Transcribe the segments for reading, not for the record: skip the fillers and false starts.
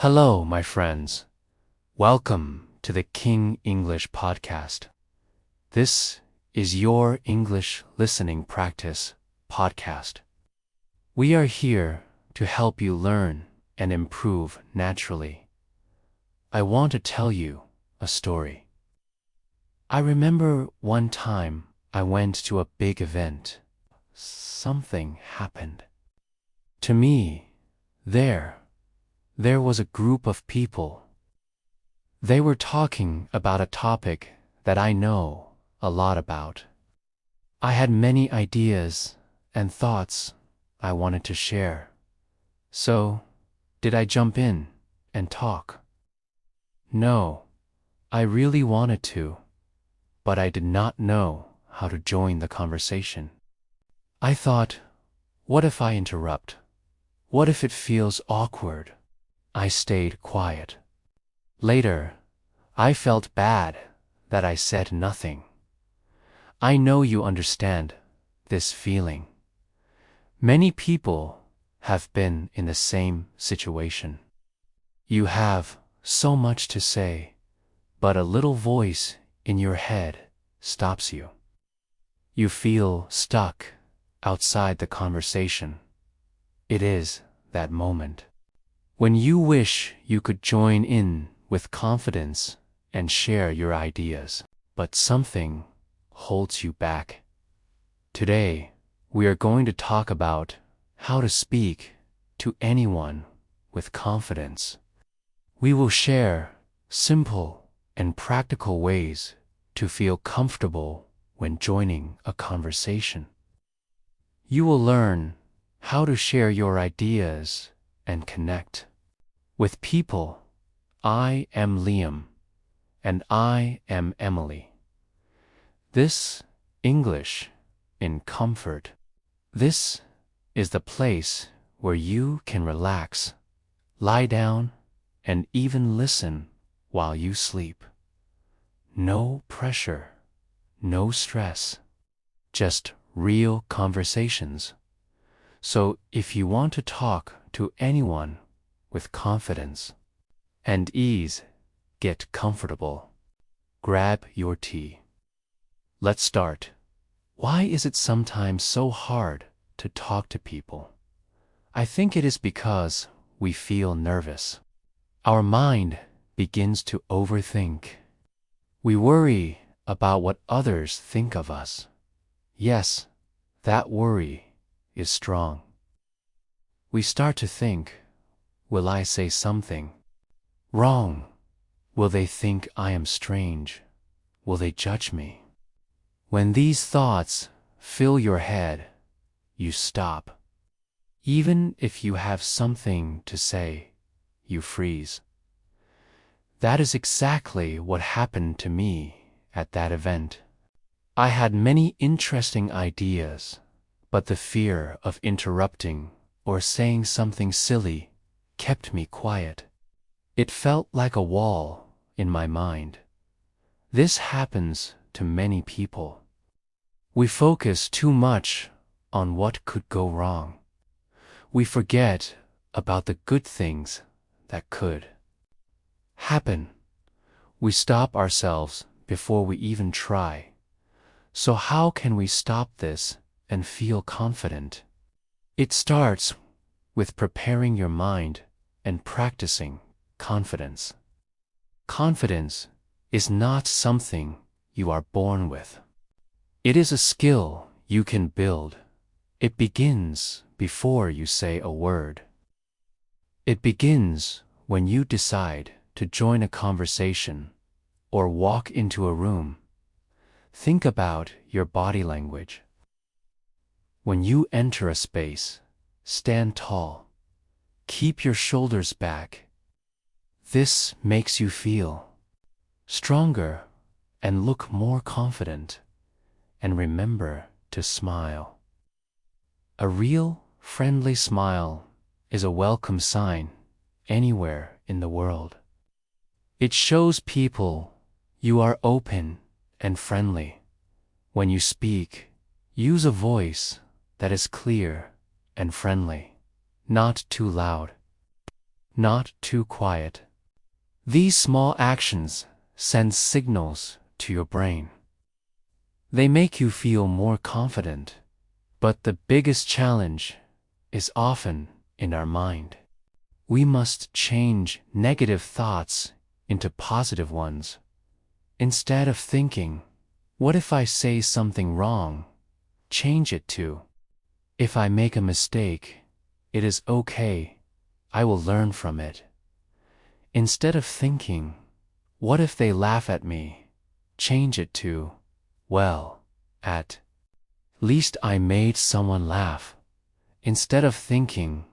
Hello, my friends. Welcome to the King English Podcast. This is your English listening practice podcast. We are here to help you learn and improve naturally. I want to tell you a story. I remember one time I went to a big event. Something happened. To me, there was a group of people. They were talking about a topic that I know a lot about. I had many ideas and thoughts I wanted to share. So, did I jump in and talk? No, I really wanted to, but I did not know how to join the conversation. I thought, what if I interrupt? What if it feels awkward? I stayed quiet. Later, I felt bad that I said nothing. I know you understand this feeling. Many people have been in the same situation. You have so much to say, but a little voice in your head stops you. You feel stuck outside the conversation. It is that moment when you wish you could join in with confidence and share your ideas, but something holds you back. Today, we are going to talk about how to speak to anyone with confidence. We will share simple and practical ways to feel comfortable when joining a conversation. You will learn how to share your ideas and connect with people. I am Liam, and I am Emily. This English in comfort. This is the place where you can relax, lie down, and even listen while you sleep. No pressure, no stress, just real conversations. So if you want to talk to anyone with confidence and ease, get comfortable. Grab your tea. Let's start. Why is it sometimes so hard to talk to people? I think it is because we feel nervous. Our mind begins to overthink. We worry about what others think of us. Yes, that worry is strong. We start to think, will I say something wrong? Will they think I am strange? Will they judge me? When these thoughts fill your head, you stop. Even if you have something to say, you freeze. That is exactly what happened to me at that event. I had many interesting ideas, but the fear of interrupting or saying something silly kept me quiet. It felt like a wall in my mind. This happens to many people. We focus too much on what could go wrong. We forget about the good things that could happen. We stop ourselves before we even try. So how can we stop this and feel confident? It starts with preparing your mind and practicing confidence. Confidence is not something you are born with. It is a skill you can build. It begins before you say a word. It begins when you decide to join a conversation or walk into a room. Think about your body language. When you enter a space, stand tall. Keep your shoulders back. This makes you feel stronger and look more confident. And remember to smile. A real, friendly smile is a welcome sign anywhere in the world. It shows people you are open and friendly. When you speak, use a voice that is clear and friendly, not too loud. not too quiet. These small actions send signals to your brain. They make you feel more confident, but the biggest challenge is often in our mind. We must change negative thoughts into positive ones. Instead of thinking, "What if I say something wrong?" change it to, "If I make a mistake, it is okay. I will learn from it." Instead of thinking, "What if they laugh at me?" change it to, "Well, at least I made someone laugh." Instead of thinking,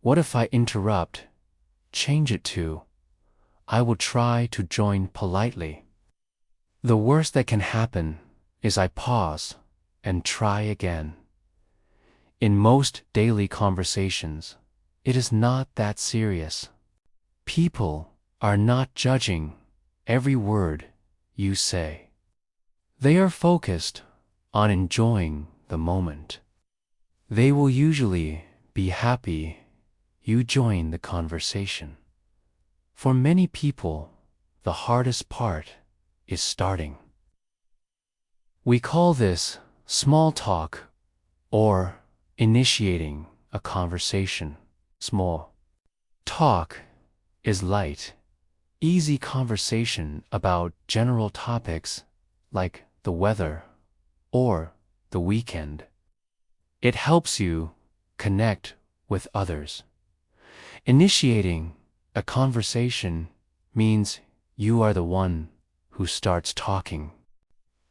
"What if I interrupt?" change it to, "I will try to join politely." The worst that can happen is I pause and try again. In most daily conversations, it is not that serious. People are not judging every word you say. They are focused on enjoying the moment. They will usually be happy you join the conversation. For many people, the hardest part is starting. We call this small talk or initiating a conversation. Small talk is light, easy conversation about general topics like the weather or the weekend. It helps you connect with others. Initiating a conversation means you are the one who starts talking.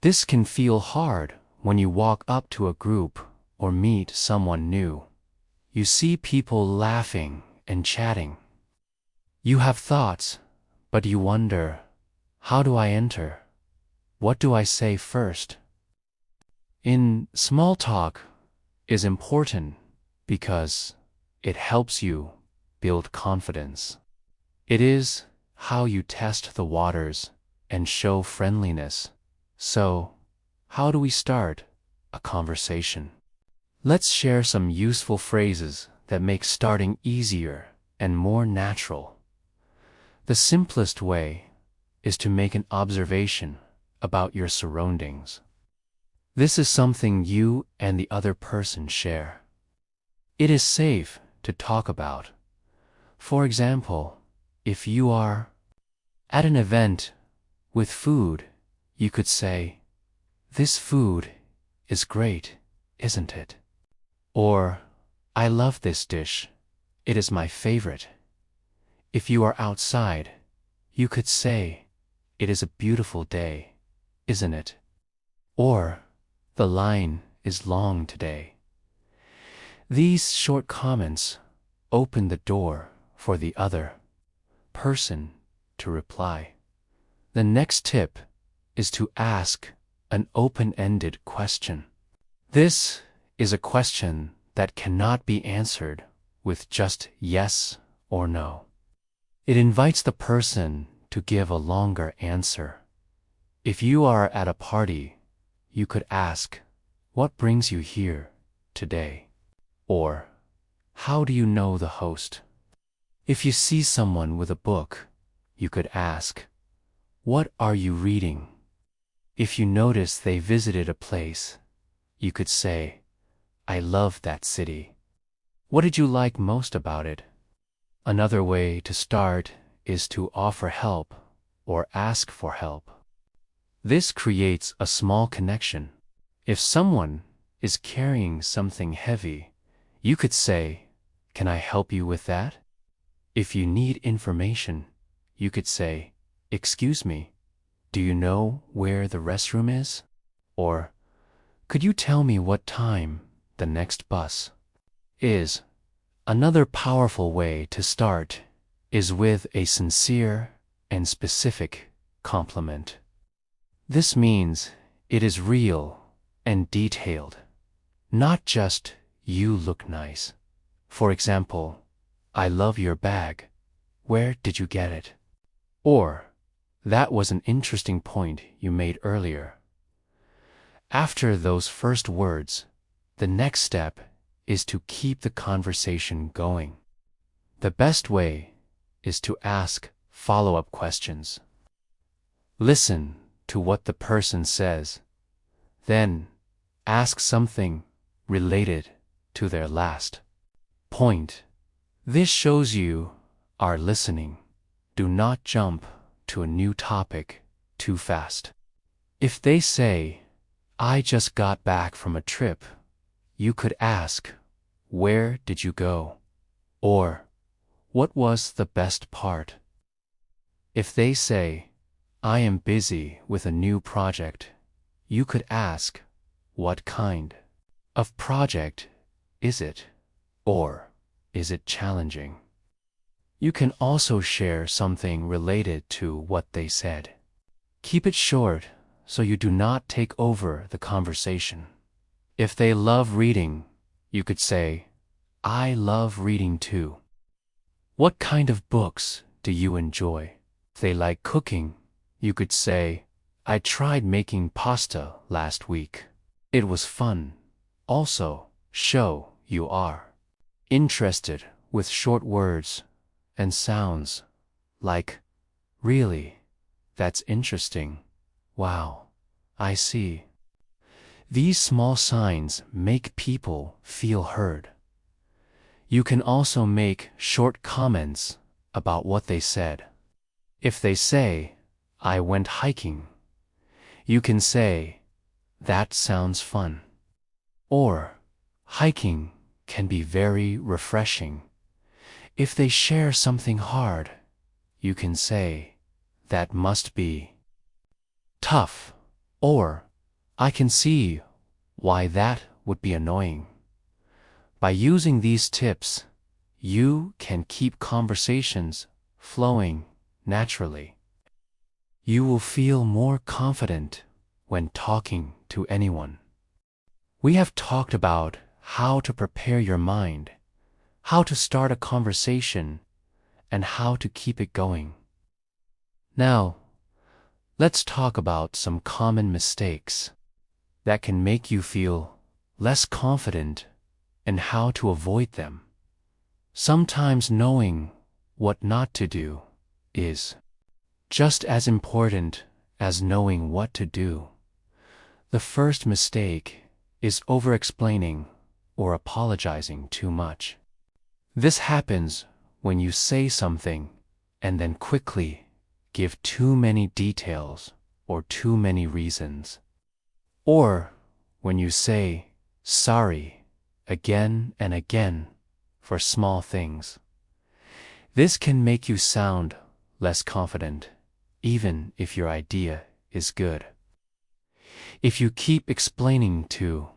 This can feel hard when you walk up to a group or meet someone new. You see people laughing and chatting. You have thoughts, but you wonder, how do I enter? What do I say first? In small talk is important because it helps you build confidence. It is how you test the waters and show friendliness. So, how do we start a conversation? Let's share some useful phrases that make starting easier and more natural. The simplest way is to make an observation about your surroundings. This is something you and the other person share. It is safe to talk about. For example, if you are at an event with food, you could say, "This food is great, isn't it?" Or, "I love this dish. It is my favorite." If you are outside, you could say, "It is a beautiful day, isn't it?" Or, "The line is long today." These short comments open the door for the other person to reply. The next tip is to ask an open-ended question. This is a question that cannot be answered with just yes or no. It invites the person to give a longer answer. If you are at a party, you could ask, "What brings you here today?" Or, "How do you know the host?" If you see someone with a book, you could ask, "What are you reading?" If you notice they visited a place, you could say, "I love that city. What did you like most about it?" Another way to start is to offer help or ask for help. This creates a small connection. If someone is carrying something heavy, you could say, "Can I help you with that?" If you need information, you could say, "Excuse me, do you know where the restroom is?" Or, "Could you tell me what time the next bus is?" Another powerful way to start is with a sincere and specific compliment. This means it is real and detailed, not just "You look nice." For example, "I love your bag. Where did you get it?" Or, "That was an interesting point you made earlier." After those first words, the next step is to keep the conversation going. The best way is to ask follow-up questions. Listen to what the person says, then ask something related to their last point. This shows you are listening. Do not jump to a new topic too fast. If they say, "I just got back from a trip," you could ask, "Where did you go?" Or, "What was the best part?" If they say, "I am busy with a new project," you could ask, "What kind of project is it?" Or, "Is it challenging?" You can also share something related to what they said. Keep it short so you do not take over the conversation. If they love reading, you could say, "I love reading too." What kind of books do you enjoy? If they like cooking, you could say, "I tried making pasta last week. It was fun." Also, show you are interested with short words and sounds like, "Really? That's interesting. Wow, I see." These small signs make people feel heard. You can also make short comments about what they said. If they say, "I went hiking," you can say, "That sounds fun." Or, "Hiking can be very refreshing." If they share something hard, you can say, "That must be tough." Or, "I can see why that would be annoying." By using these tips, you can keep conversations flowing naturally. You will feel more confident when talking to anyone. We have talked about how to prepare your mind, how to start a conversation, and how to keep it going. Now, let's talk about some common mistakes that can make you feel less confident and how to avoid them. Sometimes knowing what not to do is just as important as knowing what to do. The first mistake is over-explaining or apologizing too much. This happens when you say something and then quickly give too many details or too many reasons. Or when you say sorry again and again for small things. This can make you sound less confident, even if your idea is good. If you keep explaining too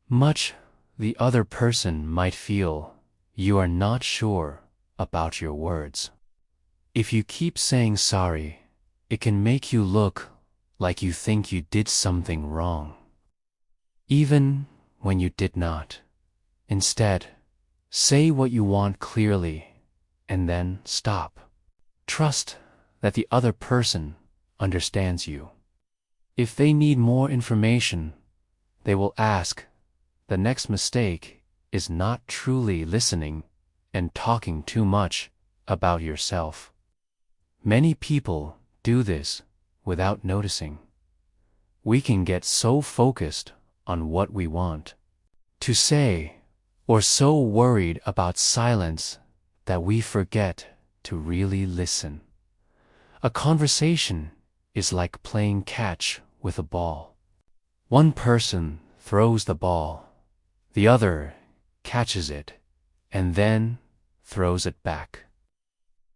much, the other person might feel you are not sure about your words. If you keep saying sorry, it can make you look like you think you did something wrong, even when you did not. Instead, say what you want clearly and then stop. Trust that the other person understands you. If they need more information, they will ask. The next mistake is not truly listening and talking too much about yourself. Many people do this without noticing. We can get so focused on what we want to say or so worried about silence that we forget to really listen. A conversation is like playing catch with a ball. One person throws the ball, the other catches it, and then throws it back.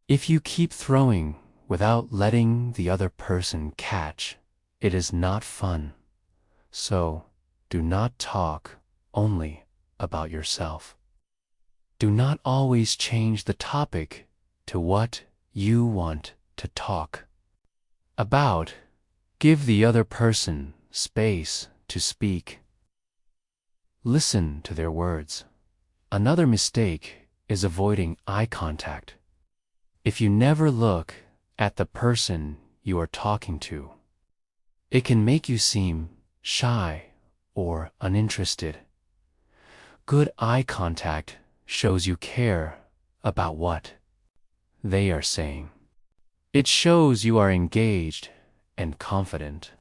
If you keep throwing without letting the other person catch, it is not fun. So, do not talk only about yourself. Do not always change the topic to what you want to talk about. Give the other person space to speak. Listen to their words. Another mistake is avoiding eye contact. If you never look at the person you are talking to, it can make you seem shy or uninterested. Good eye contact shows you care about what they are saying. It shows you are engaged and confident.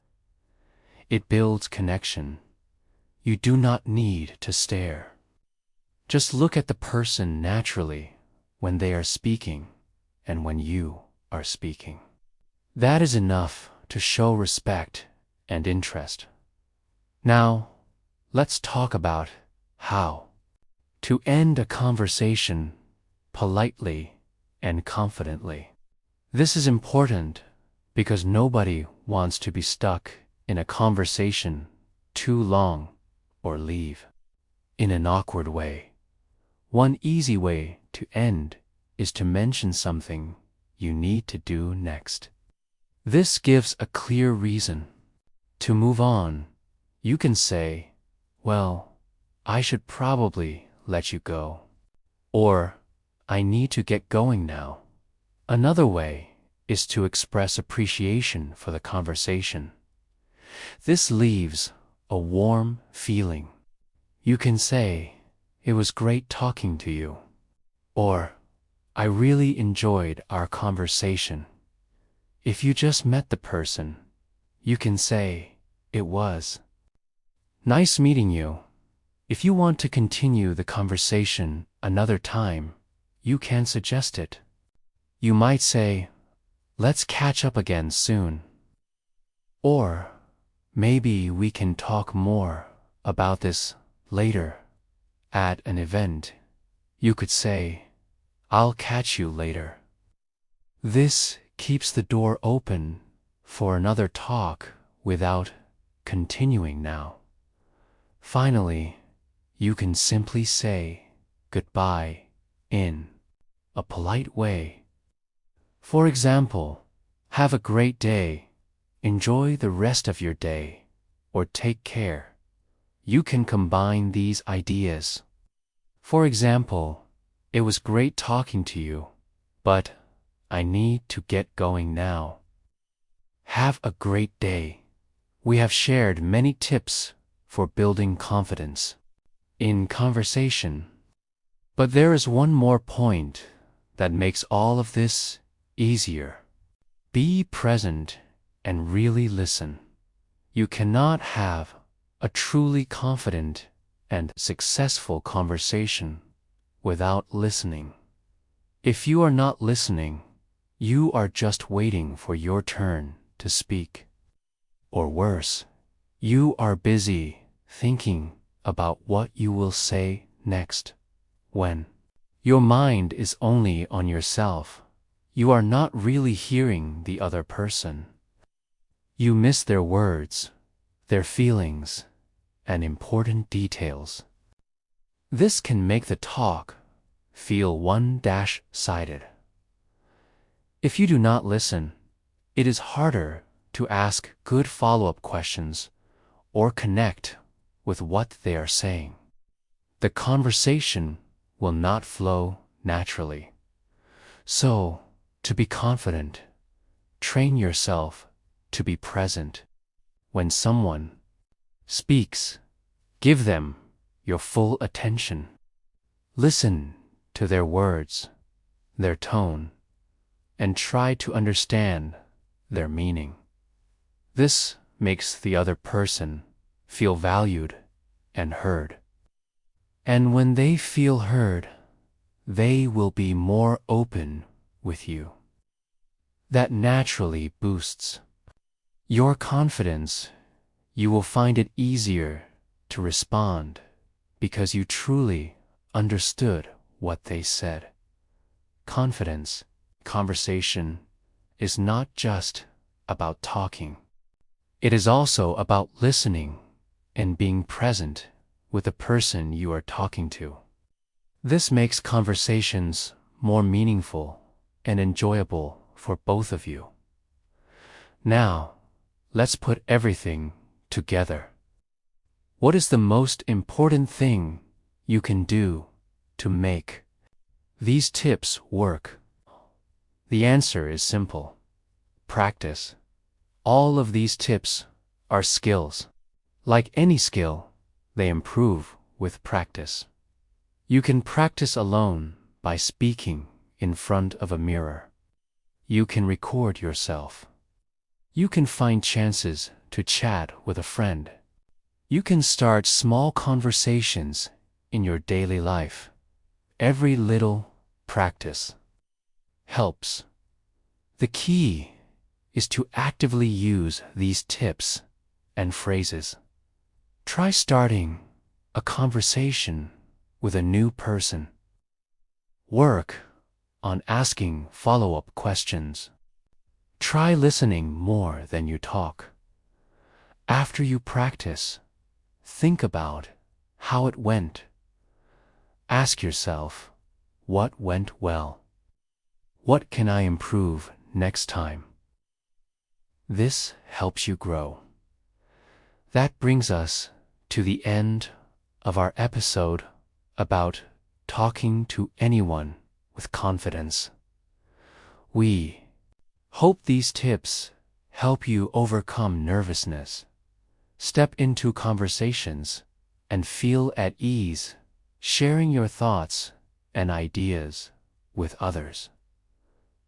It builds connection. You do not need to stare. Just look at the person naturally when they are speaking and when you are speaking. That is enough to show respect and interest. Now, let's talk about how to end a conversation politely and confidently. This is important because nobody wants to be stuck in a conversation too long or leave in an awkward way. One easy way to end is to mention something you need to do next. This gives a clear reason. To move on, you can say, "Well, I should probably let you go." Or, "I need to get going now." Another way is to express appreciation for the conversation. This leaves a warm feeling. You can say, "It was great talking to you." Or, "I really enjoyed our conversation." If you just met the person, you can say, "It was nice meeting you." If you want to continue the conversation another time, you can suggest it. You might say, "Let's catch up again soon." Or, "Maybe we can talk more about this later at an event." You could say, "I'll catch you later." This keeps the door open for another talk without continuing now. Finally, you can simply say goodbye in a polite way. For example, "Have a great day," "Enjoy the rest of your day," or "Take care." You can combine these ideas. For example, "It was great talking to you, but I need to get going now." Have a great day. We have shared many tips for building confidence in conversation. But there is one more point that makes all of this easier. Be present and really listen. You cannot have a truly confident and successful conversation without listening. If you are not listening, you are just waiting for your turn to speak. Or worse, you are busy thinking about what you will say next. When your mind is only on yourself, you are not really hearing the other person. You miss their words, their feelings, and important details. This can make the talk feel one-sided. If you do not listen, it is harder to ask good follow-up questions or connect with what they are saying. The conversation will not flow naturally. So, to be confident, train yourself to be present. When someone speaks, give them your full attention. Listen to their words, their tone, and try to understand their meaning. This makes the other person feel valued and heard. And when they feel heard, they will be more open with you. That naturally boosts your confidence. You will find it easier to respond because you truly understood what they said. Confidence conversation is not just about talking. It is also about listening and being present with the person you are talking to. This makes conversations more meaningful and enjoyable for both of you. Now, let's put everything together. What is the most important thing you can do to make these tips work? The answer is simple. Practice. All of these tips are skills. Like any skill, they improve with practice. You can practice alone by speaking in front of a mirror. You can record yourself. You can find chances to chat with a friend. You can start small conversations in your daily life. Every little practice helps. The key is to actively use these tips and phrases. Try starting a conversation with a new person. Work on asking follow-up questions. Try listening more than you talk. After you practice, think about how it went. Ask yourself, what went well? What can I improve next time? This helps you grow. That brings us to the end of our episode about talking to anyone with confidence. We hope these tips help you overcome nervousness, step into conversations, and feel at ease sharing your thoughts and ideas with others.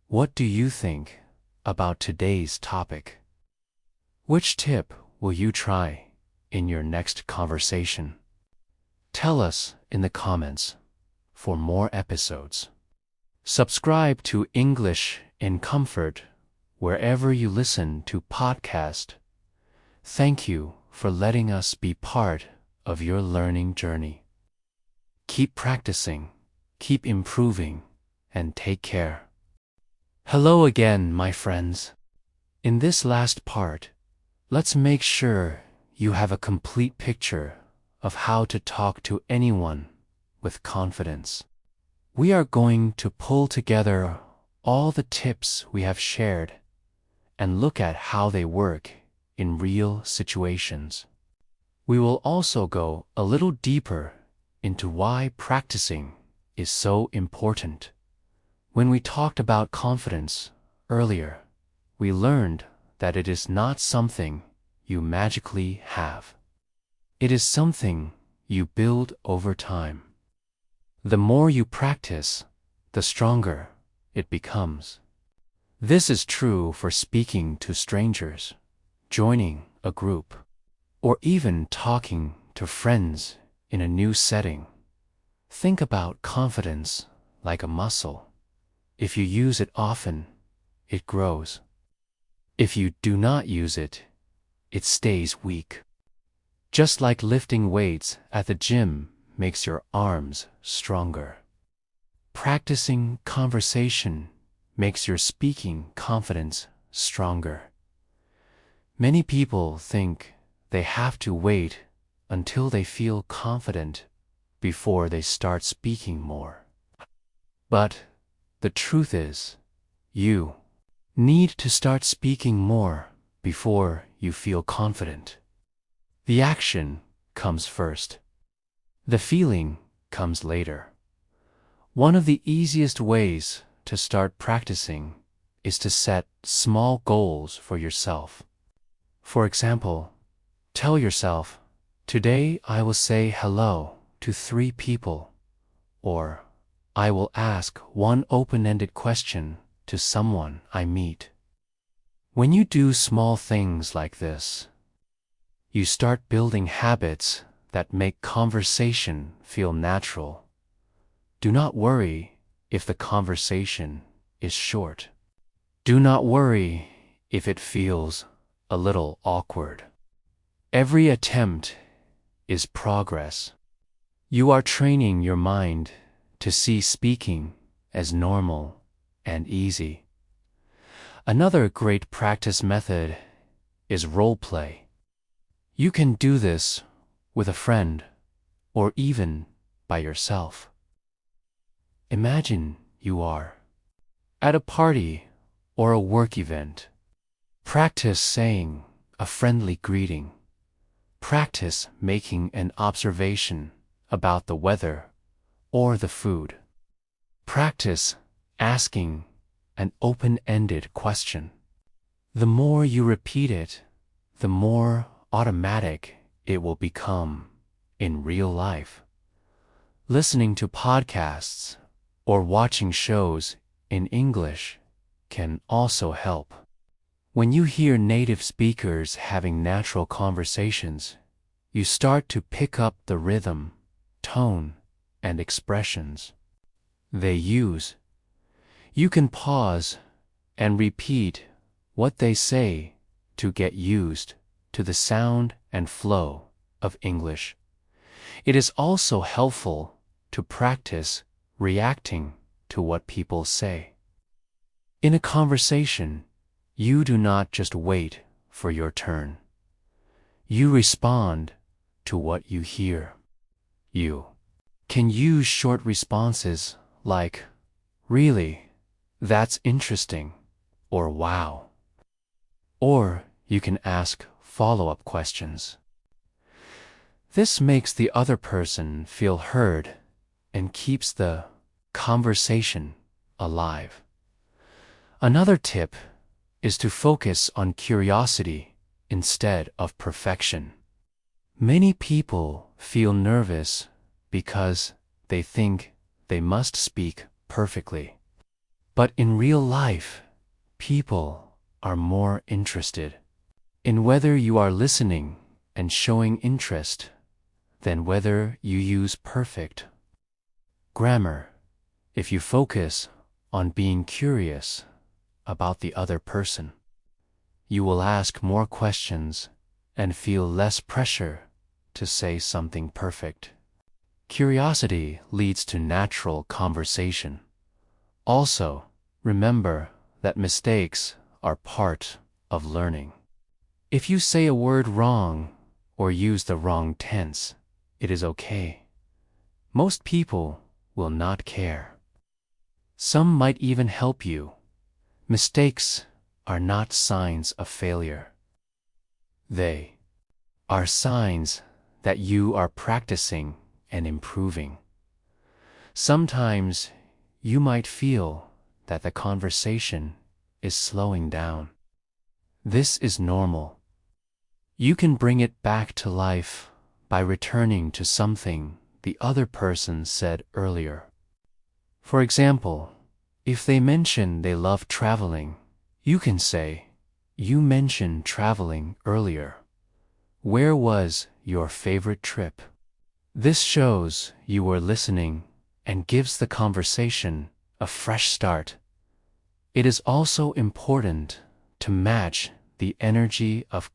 What do you think about today's topic? Which tip will you try in your next conversation? Tell us in the comments for more episodes. Subscribe to English in Comfort wherever you listen to podcasts. Thank you for letting us be part of your learning journey. Keep practicing, keep improving, and take care. Hello again, my friends. In this last part, let's make sure you have a complete picture of how to talk to anyone with confidence. We are going to pull together all the tips we have shared and look at how they work in real situations. We will also go a little deeper into why practicing is so important. When we talked about confidence earlier, we learned that it is not something you magically have. It is something you build over time. The more you practice, the stronger it becomes. This is true for speaking to strangers, joining a group, or even talking to friends in a new setting. Think about confidence like a muscle. If you use it often, it grows. If you do not use it, it stays weak. Just like lifting weights at the gym makes your arms stronger. Practicing conversation makes your speaking confidence stronger. Many people think they have to wait until they feel confident before they start speaking more. But the truth is, you need to start speaking more before you feel confident. The action comes first. The feeling comes later. One of the easiest ways to start practicing is to set small goals for yourself. For example, tell yourself, today I will say hello to 3 people, or I will ask one open-ended question to someone I meet. When you do small things like this, you start building habits that make conversation feel natural. Do not worry if the conversation is short. Do not worry if it feels a little awkward. Every attempt is progress. You are training your mind to see speaking as normal and easy. Another great practice method is role play. You can do this with a friend or even by yourself. Imagine you are at a party or a work event. Practice saying a friendly greeting. Practice making an observation about the weather or the food. Practice asking an open-ended question. The more you repeat it, the more automatic it will become in real life. Listening to podcasts or watching shows in English can also help. When you hear native speakers having natural conversations, you start to pick up the rhythm, tone, and expressions they use. You can pause and repeat what they say to get used to the sound and flow of English. It is also helpful to practice reacting to what people say. In a conversation, you do not just wait for your turn. You respond to what you hear. You can use short responses like, "Really? That's interesting," or "Wow." Or you can ask follow-up questions. This makes the other person feel heard and keeps the conversation alive. Another tip is to focus on curiosity instead of perfection. Many people feel nervous because they think they must speak perfectly. But in real life, people are more interested in whether you are listening and showing interest than whether you use perfect grammar. If you focus on being curious about the other person, you will ask more questions and feel less pressure to say something perfect. Curiosity leads to natural conversation. Also, remember that mistakes are part of learning. If you say a word wrong or use the wrong tense, it is okay. Most people will not care. Some might even help you. Mistakes are not signs of failure. They are signs that you are practicing and improving. Sometimes you might feel that the conversation is slowing down. This is normal. You can bring it back to life by returning to something the other person said earlier. For example, if they mention they love traveling, you can say, "You mentioned traveling earlier. Where was your favorite trip?" This shows you were listening and gives the conversation a fresh start. It is also important to match the energy of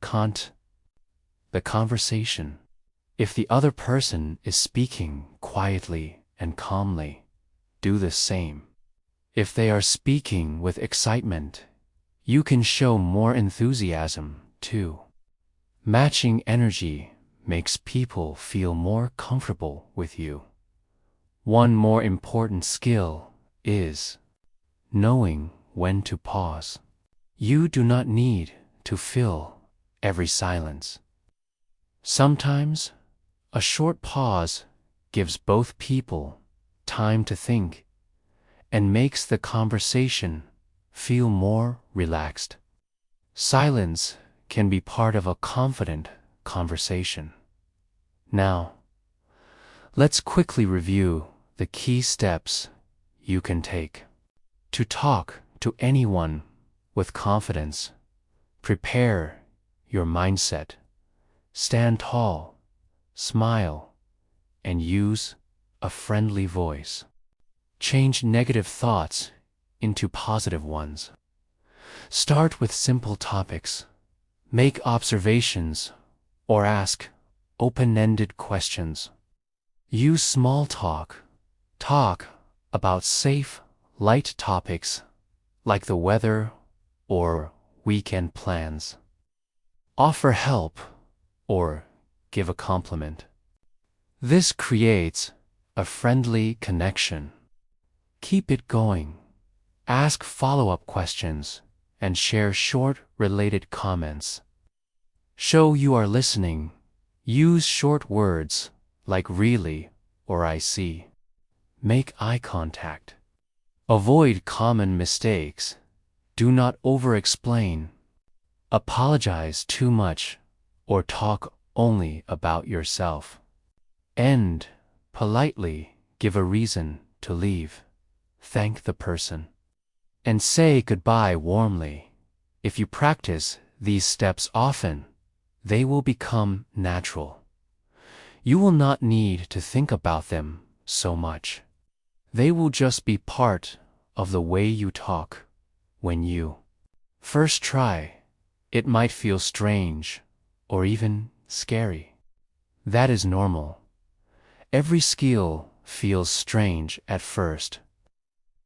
the conversation. If the other person is speaking quietly and calmly, do the same. If they are speaking with excitement, you can show more enthusiasm too. Matching energy makes people feel more comfortable with you. One more important skill is knowing when to pause. You do not need to fill every silence. Sometimes, a short pause gives both people time to think and makes the conversation feel more relaxed. Silence can be part of a confident conversation. Now, let's quickly review the key steps you can take to talk to anyone with confidence. Prepare your mindset. Stand tall, smile, and use a friendly voice. Change negative thoughts into positive ones. Start with simple topics. Make observations or ask open-ended questions. Use small talk. Talk about safe, light topics like the weather or weekend plans. Offer help or give a compliment. This creates a friendly connection. Keep it going. Ask follow-up questions and share short related comments. Show you are listening. Use short words like "really" or "I see." Make eye contact. Avoid common mistakes. Do not over-explain. Apologize too much or talk only about yourself. End politely. Give a reason to leave. thank the person, and say goodbye warmly. If you practice these steps often, they will become natural. You will not need to think about them so much. They will just be part of the way you talk. When you first try, it might feel strange or even scary. That is normal. Every skill feels strange at first.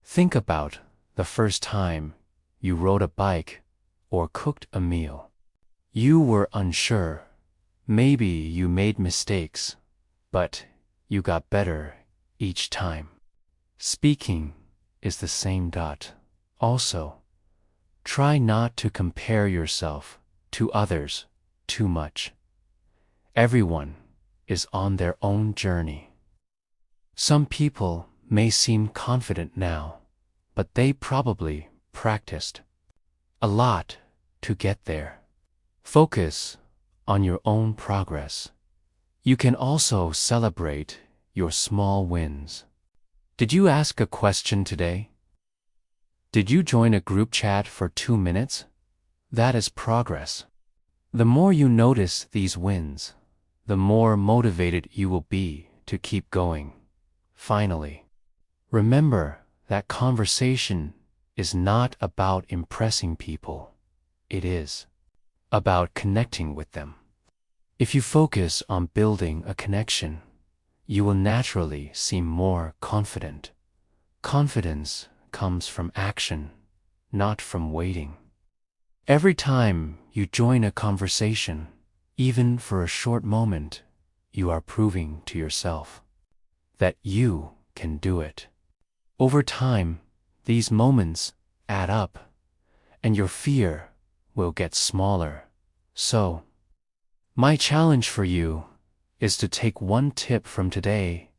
Think about the first time you rode a bike or cooked a meal. You were unsure. Maybe you made mistakes, but you got better each time. Speaking is the same. Also, try not to compare yourself to others too much. Everyone is on their own journey. Some people may seem confident now, but they probably practiced a lot to get there. Focus on your own progress. You can also celebrate your small wins. Did you ask a question today? Did you join a group chat for 2 minutes? That is progress. The more you notice these wins, the more motivated you will be to keep going. Finally, remember that conversation is not about impressing people. It is about connecting with them. If you focus on building a connection, you will naturally seem more confident. Confidence comes from action, not from waiting. Every time you join a conversation, even for a short moment, you are proving to yourself that you can do it. Over time, these moments add up, and your fear will get smaller. So, my challenge for you is to take one tip from today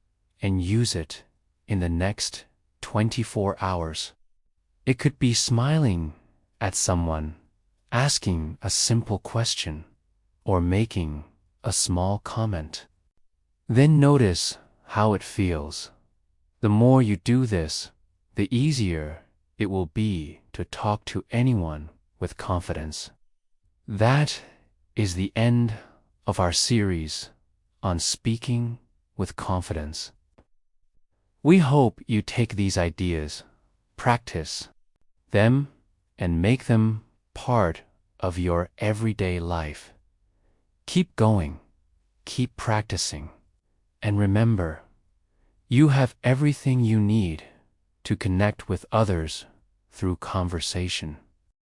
and use it in the next 24 hours. It could be smiling at someone, asking a simple question, or making a small comment. Then notice how it feels. The more you do this, the easier it will be to talk to anyone with confidence. That is the end of our series on speaking with confidence. We hope you take these ideas, practice them, and make them part of your everyday life. Keep going, keep practicing, and remember, you have everything you need to connect with others through conversation.